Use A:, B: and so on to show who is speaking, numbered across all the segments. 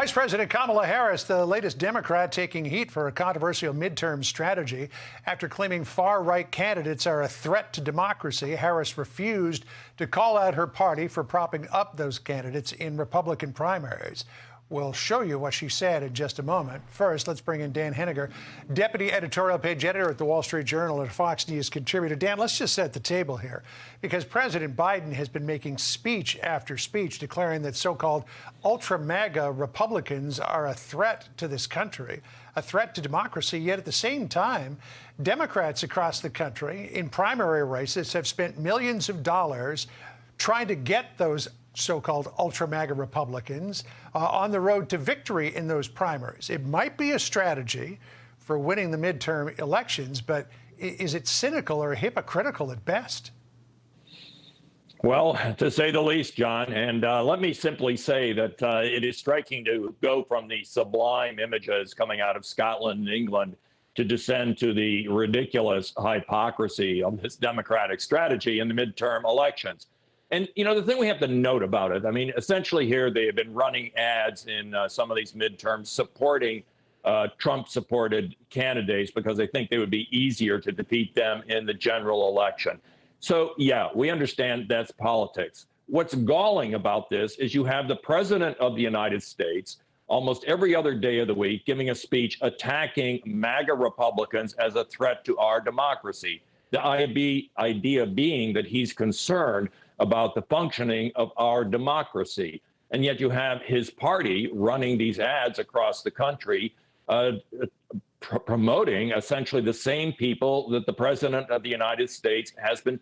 A: Vice President Kamala Harris, the latest Democrat, taking heat for a controversial midterm strategy. After claiming far-right candidates are a threat to democracy, Harris refused to call out her party for propping up those candidates in Republican primaries. We'll show you what she said in just a moment. First, let's bring in Dan Henninger, deputy editorial page editor at the Wall Street Journal and a Fox News contributor. Dan, let's just set the table here, because President Biden has been making speech after speech declaring that so-called ultra-MAGA Republicans are a threat to this country, a threat to democracy. Yet at the same time, Democrats across the country in primary races have spent millions of dollars trying to get those so-called ultra-MAGA Republicans on the road to victory in those primaries. It might be a strategy for winning the midterm elections, but is it cynical or hypocritical at best?
B: Well, to say the least, John, and let me simply say that it is striking to go from the sublime images coming out of Scotland and England to descend to the ridiculous hypocrisy of this Democratic strategy in the midterm elections. And, you know, the thing we have to note about it, I mean, essentially here they have been running ads in some of these midterms supporting Trump-supported candidates because they think they would be easier to defeat them in the general election. So, yeah, we understand that's politics. What's galling about this is you have the president of the United States almost every other day of the week giving a speech attacking MAGA Republicans as a threat to our democracy. The idea being that he's concerned about the functioning of our democracy. And yet you have his party running these ads across the country, promoting essentially the same people that the president of the United States has been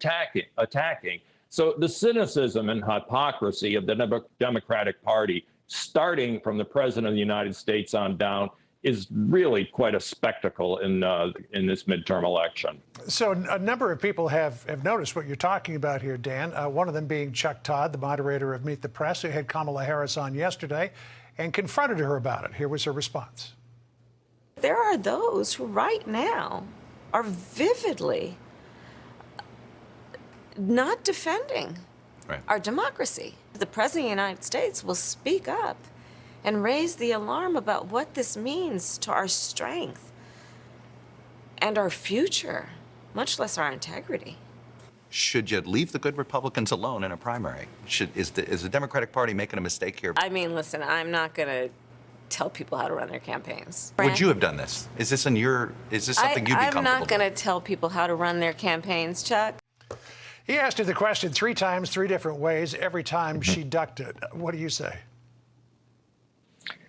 B: attacking. So the cynicism and hypocrisy of the Democratic Party, starting from the president of the United States on down, is really quite a spectacle in this midterm election.
A: So a number of people have noticed what you're talking about here, Dan. One of them being Chuck Todd, the moderator of Meet the Press, who had Kamala Harris on yesterday and confronted her about it. Here was her response.
C: There are those who right now are vividly not defending our democracy. The President of the United States will speak up and raise the alarm about what this means to our strength and our future, much less our integrity.
D: Should you leave the good Republicans alone in a primary? Is the Democratic Party making a mistake here?
C: I mean, listen, I'm not going to tell people how to run their campaigns.
D: Would you have done this? Is this something you'd be comfortable with?
C: I'm not going to tell people how to run their campaigns, Chuck.
A: He asked her the question 3 times, 3 different ways. Every time she ducked it. What do you say?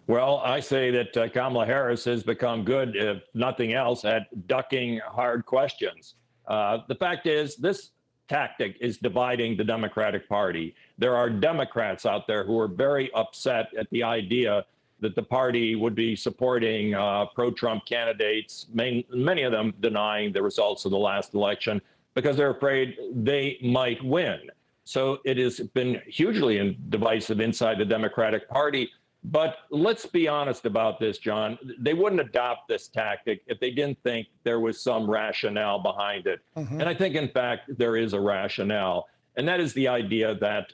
B: Well, I say that Kamala Harris has become good, if nothing else, at ducking hard questions. The fact is, this tactic is dividing the Democratic Party. There are Democrats out there who are very upset at the idea that the party would be supporting pro-Trump candidates, many of them denying the results of the last election because they're afraid they might win. So it has been hugely divisive inside the Democratic Party. But let's be honest about this, John. They wouldn't adopt this tactic if they didn't think there was some rationale behind it. And I think, in fact, there is a rationale. And that is the idea that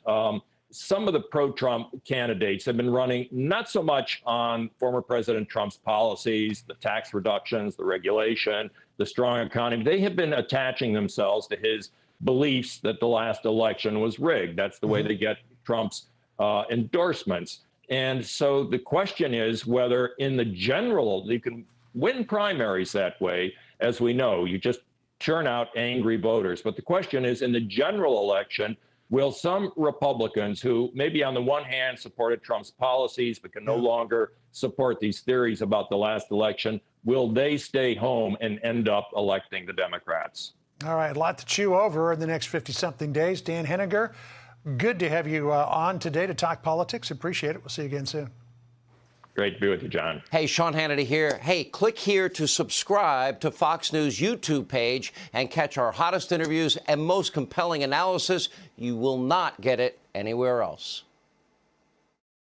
B: some of the pro-Trump candidates have been running not so much on former President Trump's policies, the tax reductions, the regulation, the strong economy. They have been attaching themselves to his beliefs that the last election was rigged. That's the way they get Trump's endorsements. And so the question is whether in the general, you can win primaries that way. As we know, you just churn out angry voters. But the question is, in the general election, will some Republicans who maybe on the one hand supported Trump's policies but can no longer support these theories about the last election, will they stay home and end up electing the Democrats?
A: All right, a lot to chew over in the next 50-something days. Dan Henninger, good to have you on today to talk politics. Appreciate it. We'll see you again soon.
B: Great to be with you, John.
E: Hey, Sean Hannity here. Hey, click here to subscribe to Fox News YouTube page and catch our hottest interviews and most compelling analysis. You will not get it anywhere else.